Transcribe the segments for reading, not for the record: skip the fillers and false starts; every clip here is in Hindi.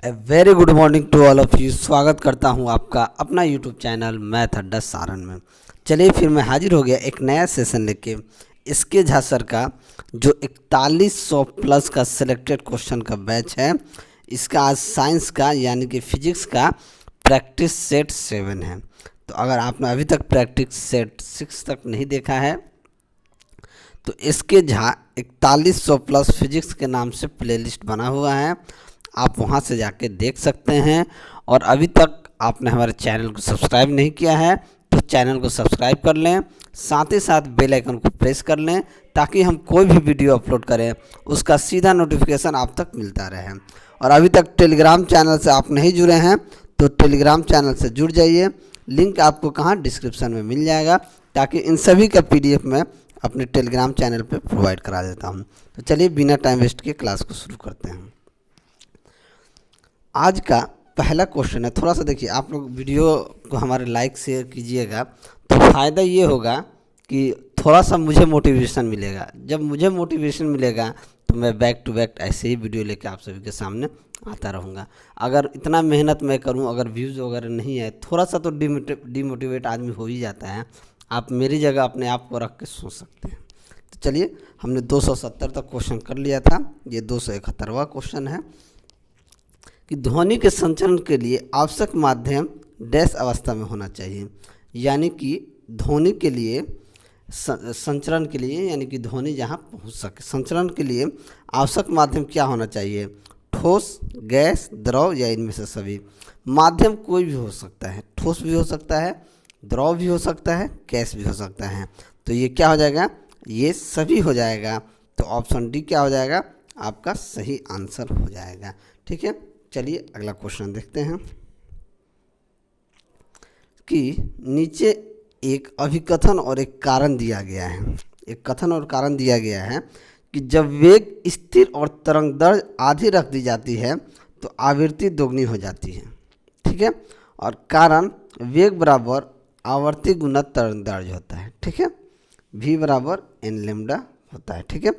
A very good morning to all of you. स्वागत करता हूं आपका अपना यूट्यूब चैनल मैथ अड्डा सारण में। चलिए फिर मैं हाजिर हो गया एक नया सेशन लेके। इसके झा सर का जो 4100 प्लस का सिलेक्टेड क्वेश्चन का बैच है, इसका आज साइंस का यानी कि फिजिक्स का प्रैक्टिस सेट 7 है। तो अगर आपने अभी तक प्रैक्टिस सेट 6 तक नहीं देखा है तो इसके झा 4100 प्लस फिजिक्स के नाम से प्लेलिस्ट बना हुआ है, आप वहां से जाके देख सकते हैं। और अभी तक आपने हमारे चैनल को सब्सक्राइब नहीं किया है तो चैनल को सब्सक्राइब कर लें, साथ ही साथ बेल आइकन को प्रेस कर लें ताकि हम कोई भी वीडियो अपलोड करें उसका सीधा नोटिफिकेशन आप तक मिलता रहे। और अभी तक टेलीग्राम चैनल से आप नहीं जुड़े हैं तो टेलीग्राम चैनल से जुड़ जाइए। लिंक आपको कहाँ डिस्क्रिप्शन में मिल जाएगा, ताकि इन सभी का PDF मैं अपने टेलीग्राम चैनल पे प्रोवाइड करा देता हूँ। तो चलिए बिना टाइम वेस्ट के क्लास को शुरू करते हैं। आज का पहला क्वेश्चन है, थोड़ा सा देखिए, आप लोग वीडियो को हमारे लाइक शेयर कीजिएगा तो फ़ायदा ये होगा कि थोड़ा सा मुझे मोटिवेशन मिलेगा। जब मुझे मोटिवेशन मिलेगा तो मैं बैक टू बैक ऐसे ही वीडियो लेके आप सभी के सामने आता रहूँगा। अगर इतना मेहनत मैं करूँ, अगर व्यूज़ वगैरह नहीं है, थोड़ा सा तो डिमोटिवेट आदमी हो ही जाता है। आप मेरी जगह अपने आप को रख के सोच सकते हैं। तो चलिए, हमने 270 तक क्वेश्चन कर लिया था, ये 271वां क्वेश्चन है कि ध्वनि के संचरण के लिए आवश्यक माध्यम डैश अवस्था में होना चाहिए। यानी कि ध्वनि के लिए संचरण के लिए, यानी कि ध्वनि जहाँ पहुँच सके, संचरण के लिए आवश्यक माध्यम क्या होना चाहिए? ठोस, गैस, द्रव या इनमें से सभी। माध्यम कोई भी हो सकता है, ठोस भी हो सकता है, द्रव भी हो सकता है, गैस भी हो सकता है। तो ये क्या हो जाएगा? ये सभी हो जाएगा। तो ऑप्शन डी क्या हो जाएगा? आपका सही आंसर हो जाएगा। ठीक है, चलिए अगला क्वेश्चन देखते हैं कि नीचे एक अभिकथन और एक कारण दिया गया है। एक कथन और कारण दिया गया है कि जब वेग स्थिर और तरंग दैर्घ्य आधी रख दी जाती है तो आवृत्ति दोगुनी हो जाती है। ठीक है, और कारण वेग बराबर आवर्ती गुना तरंग दैर्घ्य होता है। ठीक है, v बराबर n लैम्डा होता है। ठीक है,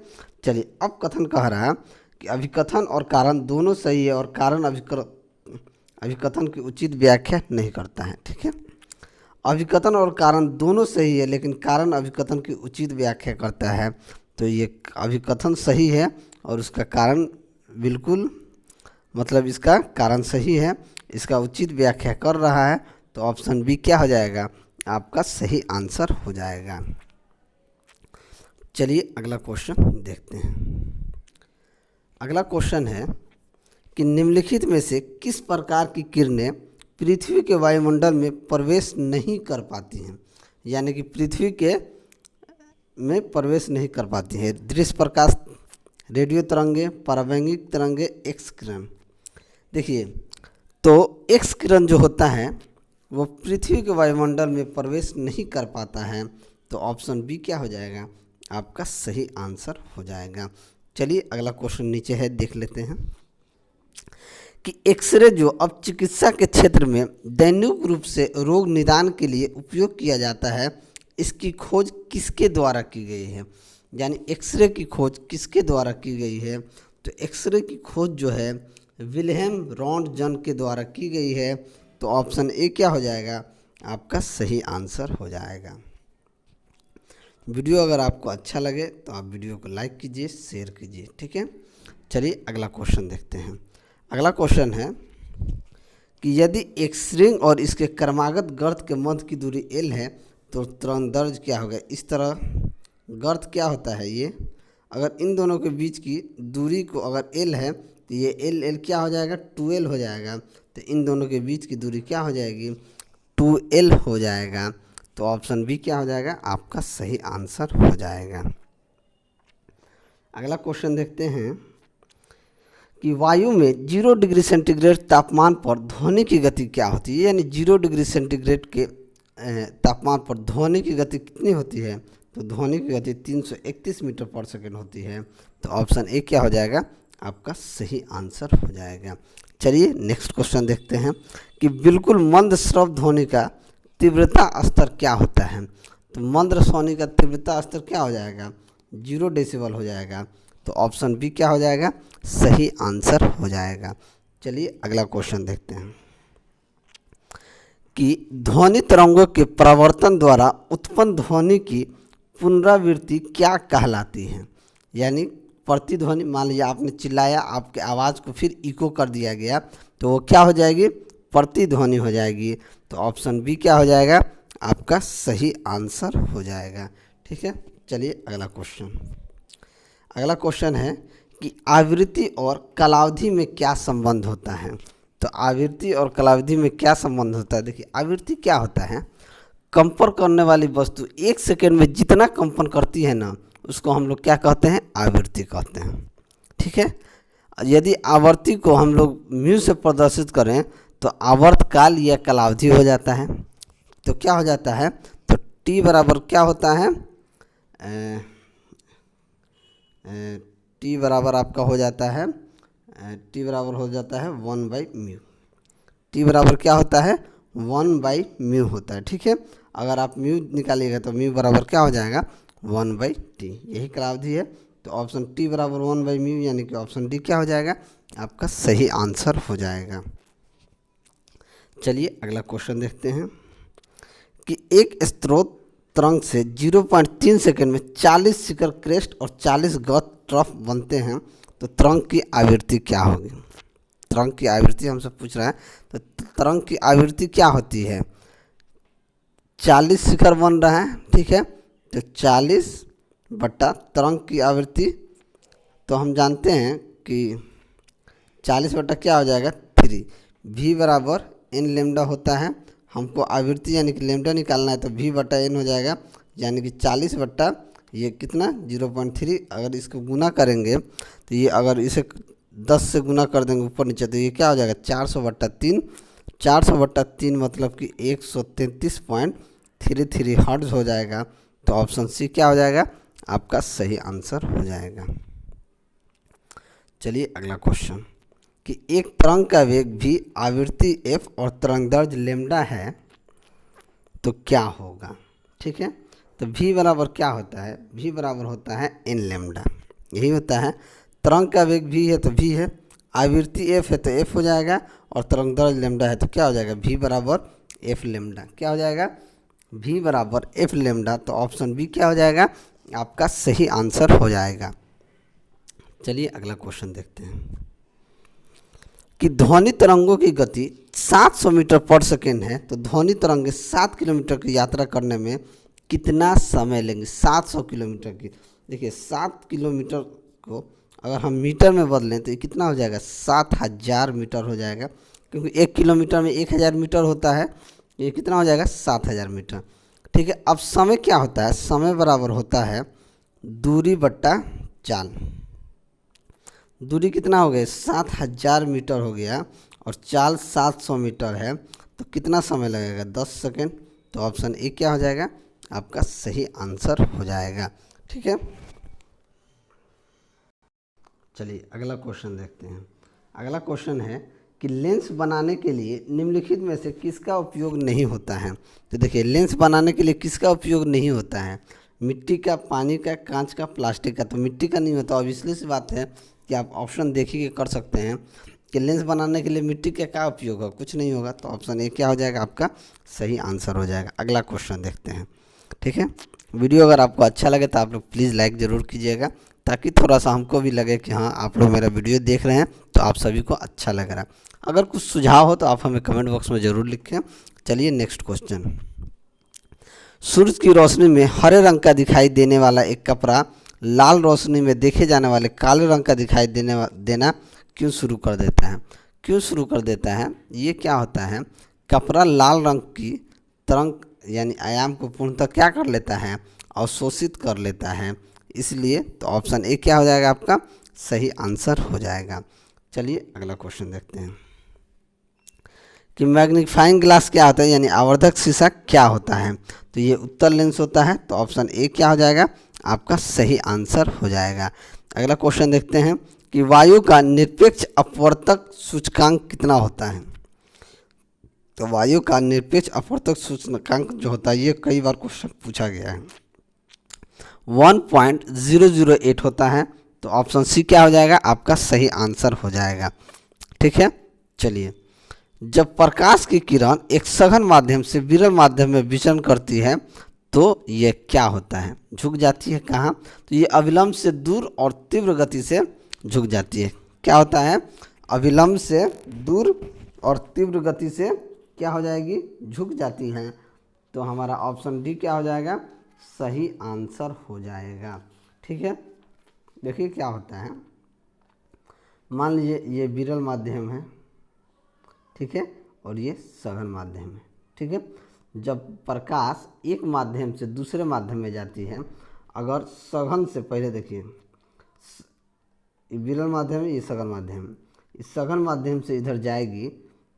चलिए अब कथन कह रहा है कि अभिकथन और कारण दोनों सही है और कारण अभिकथन की उचित व्याख्या नहीं करता है। ठीक है, अभिकथन और कारण दोनों सही है लेकिन कारण अभिकथन की उचित व्याख्या करता है। तो ये अभिकथन सही है और उसका कारण बिल्कुल, मतलब इसका कारण सही है, इसका उचित व्याख्या कर रहा है। तो ऑप्शन बी क्या हो जाएगा? आपका सही आंसर हो जाएगा। चलिए अगला क्वेश्चन देखते हैं। अगला क्वेश्चन है कि निम्नलिखित में से किस प्रकार की किरणें पृथ्वी के वायुमंडल में प्रवेश नहीं कर पाती हैं? यानी कि पृथ्वी के में प्रवेश नहीं कर पाती है। दृश्य प्रकाश, रेडियो तरंगे, परावैंगिक तरंगे, एक्स किरण। देखिए, तो एक्स किरण जो होता है वो पृथ्वी के वायुमंडल में प्रवेश नहीं कर पाता है। तो ऑप्शन बी क्या हो जाएगा? आपका सही आंसर हो जाएगा। चलिए अगला क्वेश्चन नीचे है, देख लेते हैं कि एक्सरे जो अब चिकित्सा के क्षेत्र में दैनिक रूप से रोग निदान के लिए उपयोग किया जाता है, इसकी खोज किसके द्वारा की गई है? यानी एक्सरे की खोज किसके द्वारा की गई है? तो एक्सरे की खोज जो है विल्हेम रॉन्टजन के द्वारा की गई है। तो ऑप्शन ए क्या हो जाएगा? आपका सही आंसर हो जाएगा। वीडियो अगर आपको अच्छा लगे तो आप वीडियो को लाइक कीजिए, शेयर कीजिए। ठीक है, चलिए अगला क्वेश्चन देखते हैं। अगला क्वेश्चन है कि यदि एक स्ट्रिंग और इसके क्रमागत गर्त के मध्य की दूरी l है तो तरंग दैर्घ्य क्या होगा? इस तरह गर्त क्या होता है ये, अगर इन दोनों के बीच की दूरी को अगर l है तो ये l क्या हो जाएगा? 2l हो जाएगा। तो इन दोनों के बीच की दूरी क्या हो जाएगी? 2l हो जाएगा। तो ऑप्शन बी क्या हो जाएगा? आपका सही आंसर हो जाएगा। अगला क्वेश्चन देखते हैं कि वायु में 0 डिग्री सेंटीग्रेड तापमान पर ध्वनि की गति क्या होती है? यानी 0 डिग्री सेंटीग्रेड के तापमान पर ध्वनि की गति कितनी होती है? तो ध्वनि की गति 331 मीटर पर सेकेंड होती है। तो ऑप्शन ए क्या हो जाएगा? आपका सही आंसर हो जाएगा। चलिए नेक्स्ट क्वेश्चन देखते हैं कि बिल्कुल मंद श्रव्य ध्वनि का तीव्रता स्तर क्या होता है? तो मंद ध्वनि का तीव्रता स्तर क्या हो जाएगा? 0 डेसिबल हो जाएगा। तो ऑप्शन बी क्या हो जाएगा? सही आंसर हो जाएगा। चलिए अगला क्वेश्चन देखते हैं कि ध्वनि तरंगों के प्रवर्तन द्वारा उत्पन्न ध्वनि की पुनरावृत्ति क्या कहलाती है। यानी प्रतिध्वनि, मान लीजिए आपने चिल्लाया, आपके आवाज़ को फिर इको कर दिया गया तो वो क्या हो जाएगी, प्रतिध्वनि हो जाएगी। तो ऑप्शन बी क्या हो जाएगा, आपका सही आंसर हो जाएगा। ठीक है, चलिए अगला क्वेश्चन। अगला क्वेश्चन है कि आवृत्ति और कालावधि में क्या संबंध होता है। तो आवृत्ति और कालावधि में क्या संबंध होता है। देखिए आवृत्ति क्या होता है, कंपन करने वाली वस्तु 1 सेकेंड में जितना कंपन करती है ना, उसको हम लोग क्या कहते हैं, आवृत्ति कहते हैं। ठीक है, यदि आवर्ती को हम लोग म्यू से प्रदर्शित करें तो आवर्तकाल या कालावधि हो जाता है। तो क्या हो जाता है, तो टी बराबर क्या होता है, टी बराबर आपका हो जाता है, टी बराबर हो जाता है 1/μ। टी बराबर क्या होता है, 1/μ होता है। ठीक है, अगर आप म्यू निकालिएगा तो म्यू बराबर क्या हो जाएगा, 1/t। यही कालावधि है। तो ऑप्शन टी बराबर 1/μ यानी कि ऑप्शन डी क्या हो जाएगा, आपका सही आंसर हो जाएगा। चलिए अगला क्वेश्चन देखते हैं कि एक स्रोत तरंग से 0.3 सेकंड में 40 शिखर क्रेस्ट और 40 गत ट्रफ बनते हैं, तो तरंग की आवृत्ति क्या होगी। तरंग की आवृत्ति हमसे पूछ रहा है, तो तरंग की आवृत्ति क्या होती है, 40 शिखर बन रहा है। ठीक है, तो 40 बटा तरंग की आवृत्ति, तो हम जानते हैं कि 40 बटा क्या हो जाएगा 3। v बराबर n लेमडा होता है। हमको आवृत्ति यानी कि लेमडा निकालना है, तो v बटा n हो जाएगा, यानी कि 40 बटा ये कितना 0.3। अगर इसको गुना करेंगे तो ये, अगर इसे 10 से गुना कर देंगे ऊपर नीचे, तो ये क्या हो जाएगा 400 बटा 3। 400 बटा 3 मतलब कि 133.33 हर्ट्ज हो जाएगा। तो ऑप्शन सी क्या हो जाएगा, आपका सही आंसर हो जाएगा। चलिए अगला क्वेश्चन कि एक तरंग का वेग भी आवृत्ति f और तरंग दैर्ध्य लेमडा है, तो क्या होगा। ठीक है, तो v बराबर क्या होता है, v बराबर होता है n लेमडा। यही होता है, तरंग का वेग v है तो v है, आवृत्ति f है तो f हो जाएगा, और तरंग दैर्ध्य लेमडा है तो क्या हो जाएगा, v बराबर f लेमडा। क्या हो जाएगा, v बराबर f लेमडा। तो ऑप्शन बी क्या हो जाएगा, आपका सही आंसर हो जाएगा। चलिए अगला क्वेश्चन देखते हैं कि ध्वनि तरंगों की गति 700 मीटर पर सेकेंड है, तो ध्वनि तरंगे 7 किलोमीटर की यात्रा करने में कितना समय लेंगे। 700 किलोमीटर की, देखिए 7 किलोमीटर को अगर हम मीटर में बदलें तो ये कितना हो जाएगा, 7000 मीटर हो जाएगा, क्योंकि 1 किलोमीटर में 1000 मीटर होता है। ये कितना हो जाएगा, 7000 मीटर। ठीक है, अब समय क्या होता है, समय बराबर होता है दूरी बट्टा चाल। दूरी कितना हो गया, 7000 मीटर हो गया, और चाल 700 मीटर है, तो कितना समय लगेगा, 10 सेकेंड। तो ऑप्शन ए क्या हो जाएगा, आपका सही आंसर हो जाएगा। ठीक है, चलिए अगला क्वेश्चन देखते हैं। अगला क्वेश्चन है कि लेंस बनाने के लिए निम्नलिखित में से किसका उपयोग नहीं होता है। तो देखिए लेंस बनाने के लिए किसका उपयोग नहीं होता है, मिट्टी का, पानी का, कांच का, प्लास्टिक का। तो मिट्टी का नहीं होता, ऑब्वियसली सी बात है कि आप ऑप्शन देखिए कर सकते हैं कि लेंस बनाने के लिए मिट्टी का क्या उपयोग होगा, कुछ नहीं होगा। तो ऑप्शन ए क्या हो जाएगा, आपका सही आंसर हो जाएगा। अगला क्वेश्चन देखते हैं। ठीक है, वीडियो अगर आपको अच्छा लगे तो आप लोग प्लीज़ लाइक ज़रूर कीजिएगा, ताकि थोड़ा सा हमको भी लगे कि हाँ आप लोग मेरा वीडियो देख रहे हैं, तो आप सभी को अच्छा लग रहा है। अगर कुछ सुझाव हो तो आप हमें कमेंट बॉक्स में ज़रूर लिखें। चलिए नेक्स्ट क्वेश्चन। सूरज की रोशनी में हरे रंग का दिखाई देने वाला एक कपड़ा लाल रोशनी में देखे जाने वाले काले रंग का दिखाई देना क्यों शुरू कर देता है। क्यों शुरू कर देता है, ये क्या होता है, कपड़ा लाल रंग की तरंग यानी आयाम को पूर्णतः क्या कर लेता है, अवशोषित कर लेता है, इसलिए। तो ऑप्शन ए क्या हो जाएगा, आपका सही आंसर हो जाएगा। चलिए अगला क्वेश्चन देखते हैं कि मैग्नीफाइंग ग्लास क्या होता है, यानी आवर्धक शीशा क्या होता है। तो ये उत्तल लेंस होता है। तो ऑप्शन ए क्या हो जाएगा, आपका सही आंसर हो जाएगा। अगला क्वेश्चन देखते हैं कि वायु का निरपेक्ष अपवर्तक सूचकांक कितना होता है। तो वायु का निरपेक्ष अपवर्तक सूचकांक जो होता है, ये कई बार क्वेश्चन पूछा गया है, 1.008 होता है। तो ऑप्शन सी क्या हो जाएगा, आपका सही आंसर हो जाएगा। ठीक है, चलिए, जब प्रकाश की किरण एक सघन माध्यम से विरल माध्यम में विचरण करती है तो ये क्या होता है? झुक जाती है कहाँ? तो ये अविलंब से दूर और तीव्र गति से झुक जाती है। क्या होता है? अविलंब से दूर और तीव्र गति से क्या हो जाएगी? झुक जाती हैं। तो हमारा ऑप्शन डी क्या हो जाएगा? सही आंसर हो जाएगा। ठीक है, देखिए क्या होता है। मान लीजिए ये विरल माध्यम है, ठीक है, और ये सघन माध्यम है। ठीक है, जब प्रकाश एक माध्यम से दूसरे माध्यम में जाती है, अगर सघन से पहले देखिए, ये विरल माध्यम है, ये सघन माध्यम है, इस सघन माध्यम से इधर जाएगी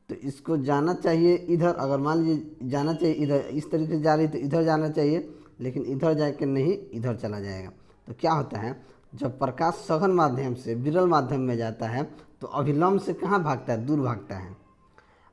तो इसको जाना चाहिए इधर। अगर मान लीजिए जाना चाहिए इधर, इस तरीके से जा रही तो इधर जाना चाहिए, लेकिन इधर जाके नहीं इधर चला जाएगा। तो क्या होता है, जब प्रकाश सघन माध्यम से विरल माध्यम में जाता है तो अभिलंब से कहाँ भागता है? दूर भागता है।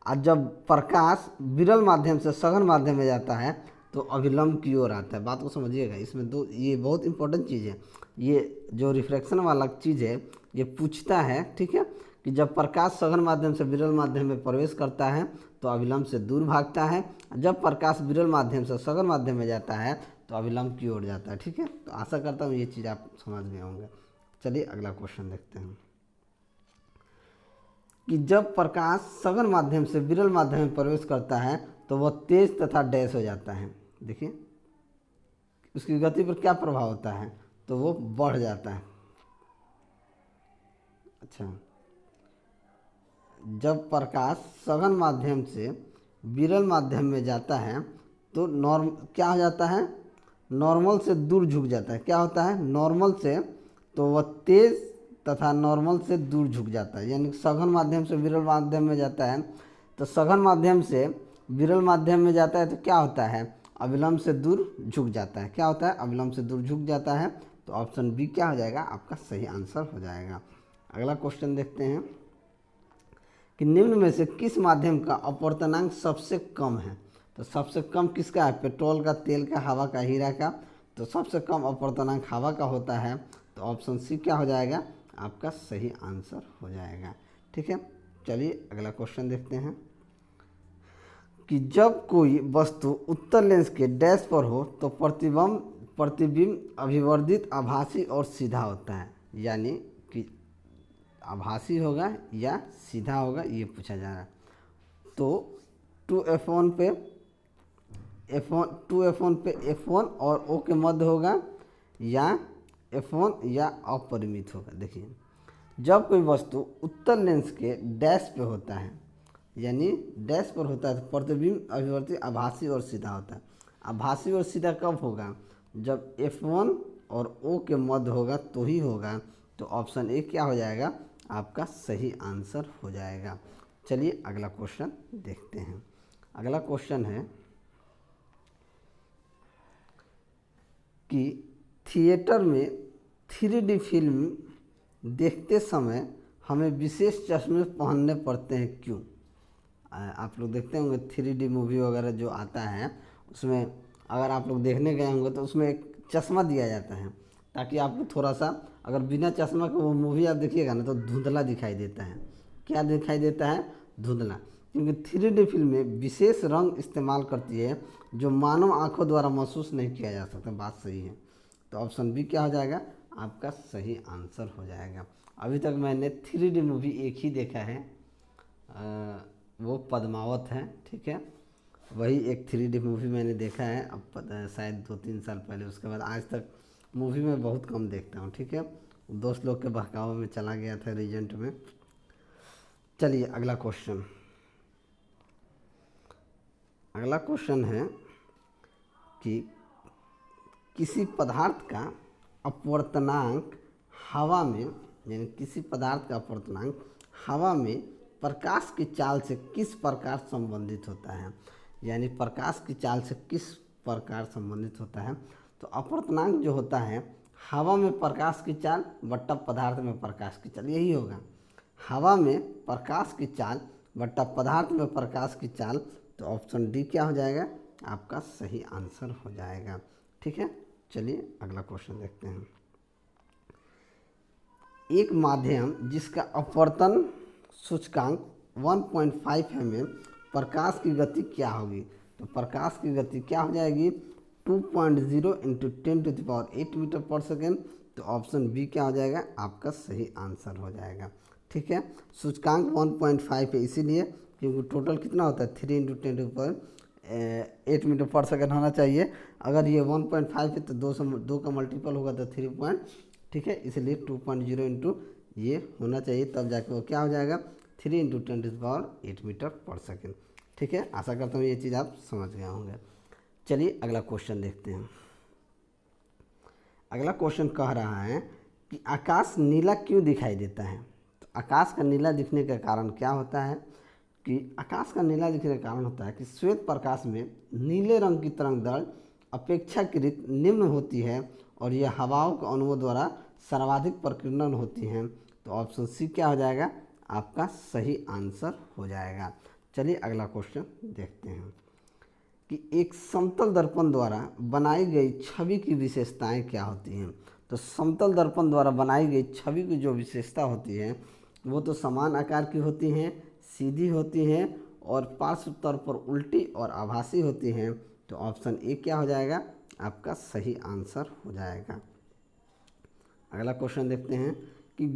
और जब प्रकाश विरल माध्यम से सघन माध्यम में जाता है तो अभिलंब की ओर आता है। बात को समझिएगा, इसमें दो, ये बहुत इंपॉर्टेंट चीज़ है। ये जो रिफ्रैक्शन वाला चीज़ है ये पूछता है, ठीक है, कि जब प्रकाश सघन माध्यम से विरल माध्यम में प्रवेश करता है तो अभिलंब से दूर भागता है, जब प्रकाश विरल माध्यम से सघन माध्यम में जाता है तो अभिलंब की ओर जाता है। ठीक है, तो आशा करता हूँ ये चीज़ आप समझ गए होंगे। चलिए अगला क्वेश्चन देखते हैं कि जब प्रकाश सघन माध्यम से विरल माध्यम में प्रवेश करता है तो वह तेज तथा डैश हो जाता है। देखिए उसकी गति पर क्या प्रभाव होता है? तो वो बढ़ जाता है। अच्छा, जब प्रकाश सघन माध्यम से विरल माध्यम में जाता है तो क्या हो जाता है? नॉर्मल से दूर झुक जाता है। क्या होता है? नॉर्मल से, तो वह तेज तथा नॉर्मल से दूर झुक जाता है। यानी सघन माध्यम से विरल माध्यम में जाता है तो सघन माध्यम से विरल माध्यम में जाता है तो क्या होता है? अविलंब से दूर झुक जाता है। क्या होता है? अविलंब से दूर झुक जाता है। तो ऑप्शन बी क्या हो जाएगा? आपका सही आंसर हो जाएगा। अगला क्वेश्चन देखते हैं कि निम्न में से किस माध्यम का अपवर्तनांक सबसे कम है? तो सबसे कम किसका है? पेट्रोल का, तेल का, हवा का, हीरा का। तो सबसे कम अपवर्तनांक हवा का होता है। तो ऑप्शन सी क्या हो जाएगा? आपका सही आंसर हो जाएगा। ठीक है, चलिए अगला क्वेश्चन देखते हैं कि जब कोई वस्तु उत्तल लेंस के डैश पर हो तो प्रतिबिंब अभिवर्धित, आभासी और सीधा होता है। यानी कि आभासी होगा या सीधा होगा, ये पूछा जा रहा है। तो 2f1 पे f1 और O के मध्य होगा, या f1 या अपरिमित होगा। देखिए जब कोई वस्तु उत्तल लेंस के डैश पे होता है, यानी डैश पर होता है, तो प्रतिबिंब अभिवर्तित, आभासी और सीधा होता है। आभासी और सीधा कब होगा? जब f1 और O के मध्य होगा तो ही होगा। तो ऑप्शन ए क्या हो जाएगा? आपका सही आंसर हो जाएगा। चलिए अगला क्वेश्चन देखते हैं। अगला क्वेश्चन है कि थिएटर में 3D फिल्म देखते समय हमें विशेष चश्मे पहनने पड़ते हैं, क्यों? आप लोग देखते होंगे 3D मूवी वगैरह जो आता है, उसमें अगर आप लोग देखने गए होंगे तो उसमें एक चश्मा दिया जाता है ताकि आपको थोड़ा सा, अगर बिना चश्मा के वो मूवी आप देखिएगा ना तो धुंधला दिखाई देता है। क्या दिखाई देता है? धुंधला। क्योंकि 3D फिल्में विशेष रंग इस्तेमाल करती है जो मानव आंखों द्वारा महसूस नहीं किया जा सकता। बात सही है। तो ऑप्शन बी क्या हो जाएगा? आपका सही आंसर हो जाएगा। अभी तक मैंने 3D मूवी एक ही देखा है, वो पद्मावत है। ठीक है, वही एक 3D मूवी मैंने देखा है, अब शायद 2-3 साल पहले। उसके बाद आज तक मूवी में बहुत कम देखता हूँ। ठीक है, दोस्त लोग के बहकावे में चला गया था रीजेंट में। चलिए अगला क्वेश्चन। अगला क्वेश्चन है कि किसी पदार्थ का अपवर्तनांक हवा में, यानी किसी पदार्थ का अपवर्तनांक हवा में प्रकाश की चाल से किस प्रकार संबंधित होता है? यानी प्रकाश की चाल से किस प्रकार संबंधित होता है? तो अपवर्तनांक जो होता है हवा में प्रकाश की चाल बट्टा पदार्थ में प्रकाश की चाल, यही होगा। हवा में प्रकाश की चाल बट्टा पदार्थ में प्रकाश की चाल। तो ऑप्शन डी क्या हो जाएगा? आपका सही आंसर हो जाएगा। ठीक है, चलिए अगला क्वेश्चन देखते हैं। एक माध्यम जिसका अपवर्तन सूचकांक 1.5 mm प्रकाश की गति क्या होगी? तो प्रकाश की गति क्या हो जाएगी? 2.0 इंटू 10⁸ मीटर पर सेकेंड। तो ऑप्शन बी क्या हो जाएगा? आपका सही आंसर हो जाएगा। ठीक है, सूचकांक 1.5 है इसीलिए, क्योंकि टोटल कितना होता है 3 इंटू 10⁸ मीटर पर सेकेंड होना चाहिए। अगर ये 1.5 है तो 2 का मल्टीपल होगा तो 3 पॉइंट, ठीक है, इसलिए 2.0 इंटू ये होना चाहिए, तब जाके वो क्या हो जाएगा 3 इंटू 10⁸ मीटर पर सेकेंड। ठीक है, आशा करता हूँ ये चीज़ आप समझ गए होंगे। चलिए अगला क्वेश्चन देखते हैं। अगला क्वेश्चन कह रहा है कि आकाश नीला क्यों दिखाई देता है? तो आकाश का नीला दिखने का कारण क्या होता है? कि आकाश का नीला दिखने का कारण होता है कि श्वेत प्रकाश में नीले रंग की तरंग दैर्घ्य अपेक्षाकृत निम्न होती है और यह हवाओं के अणुओं द्वारा सर्वाधिक प्रकीर्णन होती हैं। तो ऑप्शन सी क्या हो जाएगा? आपका सही आंसर हो जाएगा। चलिए अगला क्वेश्चन देखते हैं कि एक समतल दर्पण द्वारा बनाई गई छवि की विशेषताएं क्या होती हैं? तो समतल दर्पण द्वारा बनाई गई छवि की जो विशेषता होती है वो तो समान आकार की होती हैं, सीधी होती हैं और पार्श्व तौर पर उल्टी और आभासी होती हैं। तो ऑप्शन ए क्या हो जाएगा? आपका सही आंसर हो जाएगा। अगला क्वेश्चन देखते हैं कि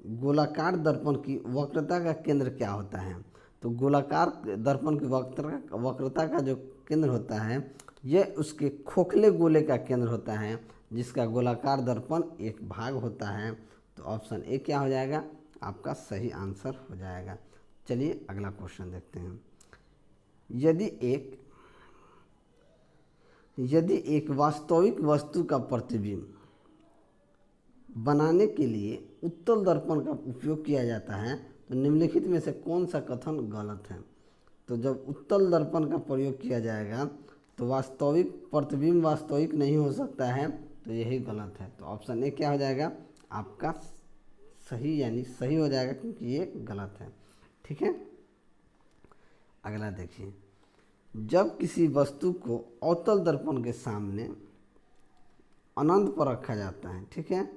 गोलाकार दर्पण की वक्रता का केंद्र क्या होता है? तो गोलाकार दर्पण की वक्रता का जो केंद्र होता है यह उसके खोखले गोले का केंद्र होता है, जिसका गोलाकार दर्पण एक भाग होता है। तो ऑप्शन ए क्या हो जाएगा? आपका सही आंसर हो जाएगा। चलिए अगला क्वेश्चन देखते हैं। यदि एक वास्तविक वस्तु का प्रतिबिंब बनाने के लिए उत्तल दर्पण का उपयोग किया जाता है तो निम्नलिखित में से कौन सा कथन गलत है? तो जब उत्तल दर्पण का प्रयोग किया जाएगा तो वास्तविक प्रतिबिंब वास्तविक नहीं हो सकता है, तो यही गलत है। तो ऑप्शन ए क्या हो जाएगा? आपका सही, यानी सही हो जाएगा, क्योंकि ये गलत है। ठीक है, अगला देखिए। जब किसी वस्तु को अवतल दर्पण के सामने अनंत पर रखा जाता है, ठीक है,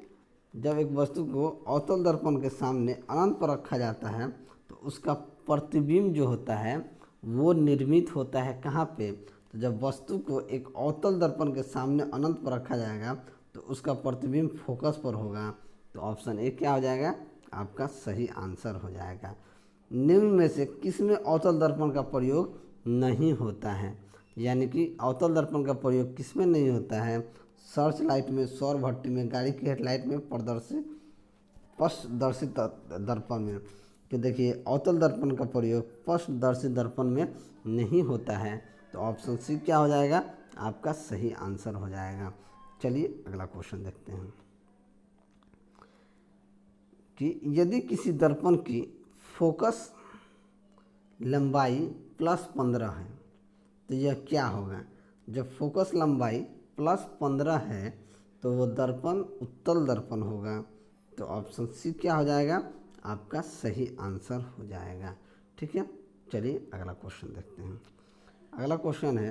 जब एक वस्तु को अवतल दर्पण के सामने अनंत पर रखा जाता है तो उसका प्रतिबिंब जो होता है वो निर्मित होता है कहाँ पे? तो जब वस्तु को एक अवतल दर्पण के सामने अनंत पर रखा जाएगा तो उसका प्रतिबिंब फोकस पर होगा। तो ऑप्शन ए क्या हो जाएगा? आपका सही आंसर हो जाएगा। निम्न में से किसमें अवतल दर्पण का प्रयोग नहीं होता है? यानी कि अवतल दर्पण का प्रयोग किसमें नहीं होता है? सर्च लाइट में, सौर भट्टी में, गाड़ी की हेडलाइट में, पश्चदर्शित दर्पण में। तो देखिए अवतल दर्पण का प्रयोग पश्चदर्शी दर्पण में नहीं होता है। तो ऑप्शन सी क्या हो जाएगा? आपका सही आंसर हो जाएगा। चलिए अगला क्वेश्चन देखते हैं कि यदि किसी दर्पण की फोकस लंबाई +15 है तो यह क्या होगा? जब फोकस लंबाई +15 है तो वो दर्पण उत्तल दर्पण होगा। तो ऑप्शन सी क्या हो जाएगा? आपका सही आंसर हो जाएगा। ठीक है, चलिए अगला क्वेश्चन देखते हैं। अगला क्वेश्चन है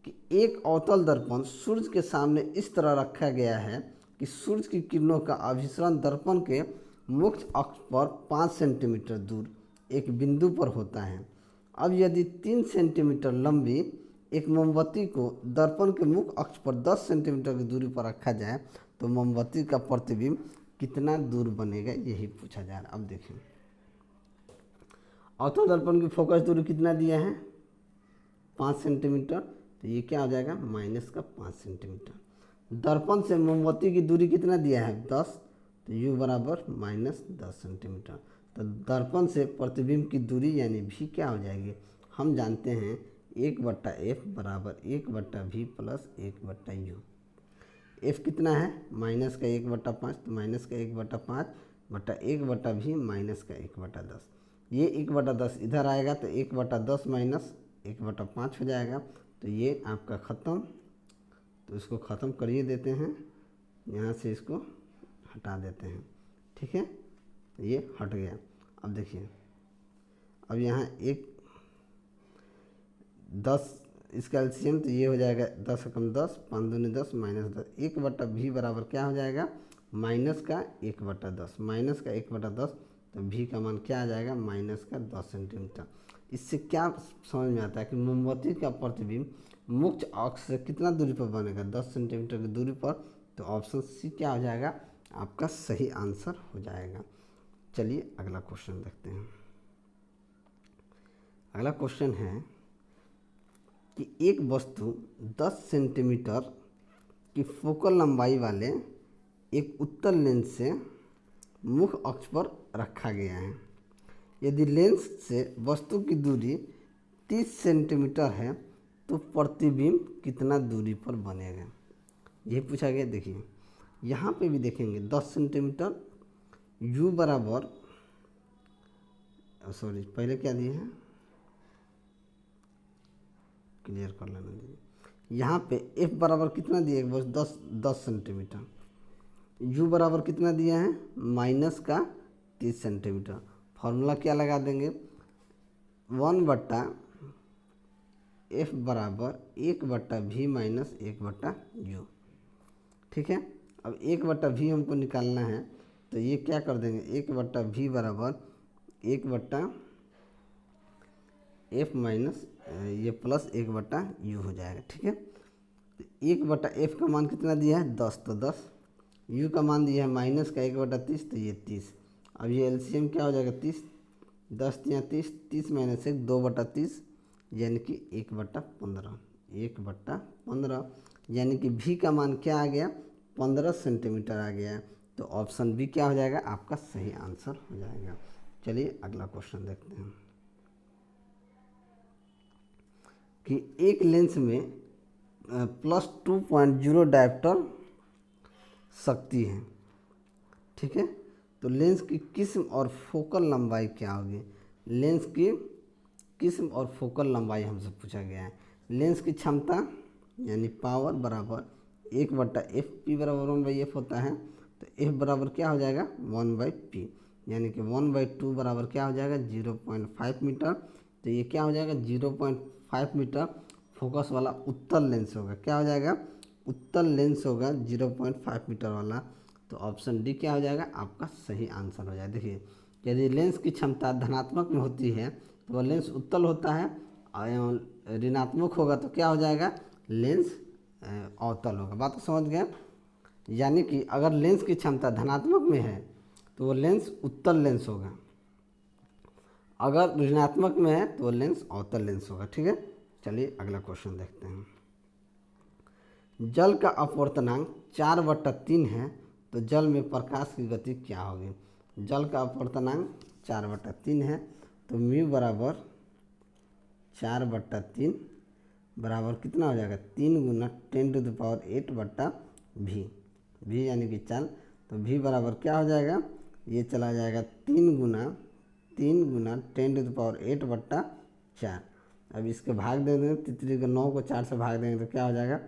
कि एक अवतल दर्पण सूर्य के सामने इस तरह रखा गया है कि सूर्य की किरणों का अभिसरण दर्पण के मुख्य अक्ष पर 5 सेंटीमीटर दूर एक बिंदु पर होता है। अब यदि 3 सेंटीमीटर लंबी एक मोमबत्ती को दर्पण के मुख्य अक्ष पर 10 सेंटीमीटर की दूरी पर रखा जाए तो मोमबत्ती का प्रतिबिंब कितना दूर बनेगा, यही पूछा जा रहा है। अब देखिए अवतल दर्पण की फोकस दूरी कितना दिया है? 5 सेंटीमीटर। तो ये क्या हो जाएगा? -5 सेंटीमीटर। दर्पण से मोमबत्ती की दूरी कितना दिया है? 10। तो u बराबर -10 सेंटीमीटर। तो दर्पण से प्रतिबिंब की दूरी यानी भी क्या हो जाएगी? हम जानते हैं 1/f बराबर 1/v प्लस 1/u। f कितना है? -1/5। तो -1/5 बटा 1/v -1/10। ये 1/10 इधर आएगा तो 1/10 माइनस 1/5 हो जाएगा। तो ये आपका ख़त्म। तो इसको ख़त्म करिए देते हैं, यहाँ से इसको हटा देते हैं। ठीक है, ये हट गया। अब देखिए, अब यहाँ 10 इसका एलसीएम तो ये हो जाएगा 10 कम 10, 5 दूनी 10 -10। 1/v बराबर क्या हो जाएगा? माइनस का 1/10, माइनस का 1/10, तो भी का मान क्या आ जाएगा, माइनस का 10 सेंटीमीटर। इससे क्या समझ में आता है कि मोमबत्ती का प्रतिबिंब मुख्य अक्ष से कितना दूरी पर बनेगा, 10 सेंटीमीटर की दूरी पर। तो ऑप्शन सी क्या हो जाएगा, आपका सही आंसर हो जाएगा। चलिए अगला क्वेश्चन देखते हैं। अगला क्वेश्चन है कि एक वस्तु 10 सेंटीमीटर की फोकल लंबाई वाले एक उत्तल लेंस से मुख्य अक्ष पर रखा गया है। यदि लेंस से वस्तु की दूरी 30 सेंटीमीटर है तो प्रतिबिंब कितना दूरी पर बनेगा, यही पूछा गया। देखिए यहाँ पे भी देखेंगे 10 सेंटीमीटर, u बराबर, सॉरी पहले क्या दिए हैं, क्लियर कर लेना दीजिए। यहाँ पे f बराबर कितना दिए, बस 10 सेंटीमीटर। u बराबर कितना दिया है, माइनस का 30 सेंटीमीटर। फॉर्मूला क्या लगा देंगे, 1/f बराबर 1/v माइनस 1/u। ठीक है, अब 1/v हमको निकालना है, तो ये क्या कर देंगे, 1/v बराबर 1/f माइनस ये प्लस 1/u हो जाएगा। ठीक है, तो 1/f का मान कितना दिया है, 10, तो 10। u का मान दिया है माइनस का 1/30, तो ये 30। अब ये एलसीएम क्या हो जाएगा, 30, 10 या 30, 30 माइनस 1, 2/30, यानी कि 1/15, 1/15, यानी कि v का मान क्या आ गया, 15 सेंटीमीटर आ गया है। तो ऑप्शन बी क्या हो जाएगा, आपका सही आंसर हो जाएगा। चलिए अगला क्वेश्चन देखते हैं कि एक लेंस में +2.0 डायोप्टर शक्ति है। ठीक है, तो लेंस की किस्म और फोकल लंबाई क्या होगी, लेंस की किस्म और फोकल लंबाई हमसे पूछा गया है। लेंस की क्षमता यानी पावर बराबर 1/f, p बराबर 1/f होता है, तो f बराबर क्या हो जाएगा, 1/p, यानी कि 1/2 बराबर क्या हो जाएगा, 0.5 मीटर। तो ये क्या हो जाएगा, 0.5 मीटर फोकस वाला उत्तल लेंस होगा। क्या हो जाएगा, उत्तल लेंस होगा 0.5 मीटर वाला। तो ऑप्शन डी क्या हो जाएगा, आपका सही आंसर हो जाएगा। देखिए यदि लेंस की क्षमता धनात्मक में होती है तो वह लेंस उत्तल होता है, और ऋणात्मक होगा तो क्या हो जाएगा, लेंस अवतल होगा। बात को समझ गए, यानी कि अगर लेंस की क्षमता धनात्मक में है तो वो लेंस उत्तल लेंस होगा, अगर ऋणात्मक में है तो वो लेंस अवतल लेंस होगा। ठीक है, चलिए अगला क्वेश्चन देखते हैं। जल का अपवर्तनांक 4/3 है तो जल में प्रकाश की गति क्या होगी। जल का अपवर्तनांक 4/3 है, तो म्यू बराबर 4/3 बराबर कितना हो जाएगा, 3 × 10⁸ भी यानी कि 4। तो भी बराबर क्या हो जाएगा, ये चला जाएगा 3 × 10⁸ अब इसके भाग दे देंगे, तितली के 9 को 4 से भाग देंगे तो क्या हो जाएगा,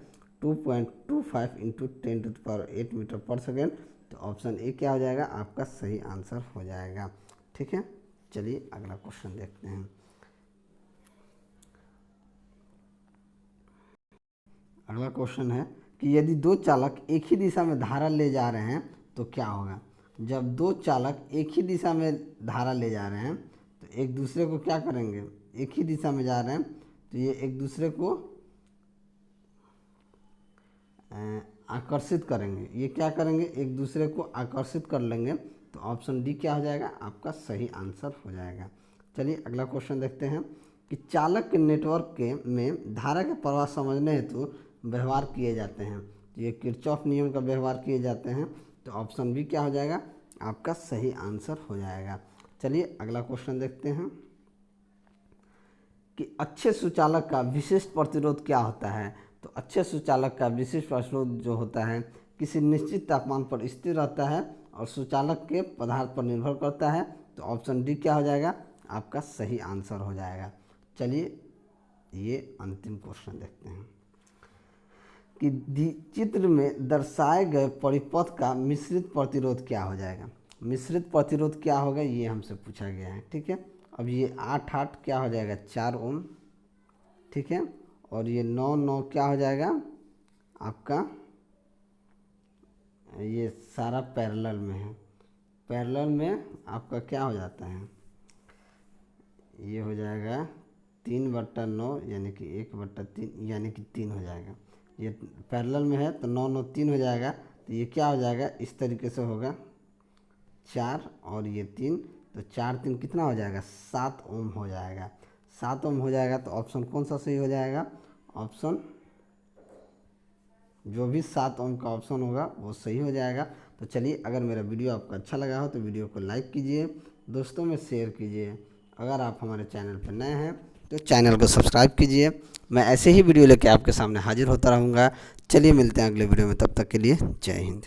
2.25 × 10⁸ मीटर पर सेकेंड। तो ऑप्शन ए क्या हो जाएगा, आपका सही आंसर हो जाएगा। ठीक है, चलिए अगला क्वेश्चन देखते हैं। अगला क्वेश्चन है कि यदि दो चालक एक ही दिशा में धारा ले जा रहे हैं तो क्या होगा। जब दो चालक एक ही दिशा में धारा ले जा रहे हैं तो एक दूसरे को क्या करेंगे, एक ही दिशा में जा रहे हैं तो ये एक दूसरे को आकर्षित करेंगे। ये क्या करेंगे, एक दूसरे को आकर्षित कर लेंगे। तो ऑप्शन डी क्या हो जाएगा, आपका सही आंसर हो जाएगा। चलिए अगला क्वेश्चन देखते हैं कि चालक के नेटवर्क के में धारा के प्रवाह समझने हेतु व्यवहार किए जाते हैं। तो ये किरचॉफ नियम का व्यवहार किए जाते हैं। तो ऑप्शन बी क्या हो जाएगा, आपका सही आंसर हो जाएगा। चलिए अगला क्वेश्चन देखते हैं कि अच्छे सुचालक का विशिष्ट प्रतिरोध क्या होता है। तो अच्छे सुचालक का विशिष्ट प्रतिरोध जो होता है किसी निश्चित तापमान पर स्थिर रहता है और सुचालक के पदार्थ पर निर्भर करता है। तो ऑप्शन डी क्या हो जाएगा, आपका सही आंसर हो जाएगा। चलिए ये अंतिम क्वेश्चन देखते हैं कि चित्र में दर्शाए गए परिपथ का मिश्रित प्रतिरोध क्या हो जाएगा। मिश्रित प्रतिरोध क्या होगा, ये हमसे पूछा गया है। ठीक है, अब ये 8 क्या हो जाएगा, 4 ओम। ठीक है, और ये 9 क्या हो जाएगा आपका ये सारा पैरेलल में है। पैरेलल में आपका क्या हो जाता है, ये हो जाएगा 3/9 यानी कि 1/3 यानी कि 3 हो जाएगा। ये पैरेलल में है तो 9 9 3 हो जाएगा। तो ये क्या हो जाएगा, इस तरीके से होगा 4 और ये 3, तो 4 3 कितना हो जाएगा, 7 ओम हो जाएगा। 7 ओम हो जाएगा तो ऑप्शन कौन सा सही हो जाएगा, ऑप्शन जो भी 7 ओम का ऑप्शन होगा वो सही हो जाएगा। तो चलिए, अगर मेरा वीडियो आपको अच्छा लगा हो तो वीडियो को लाइक कीजिए, दोस्तों में शेयर कीजिए। अगर आप हमारे चैनल पर नए हैं तो चैनल को सब्सक्राइब कीजिए। मैं ऐसे ही वीडियो लेके आपके सामने हाजिर होता रहूँगा। चलिए मिलते हैं अगले वीडियो में, तब तक के लिए जय हिंद।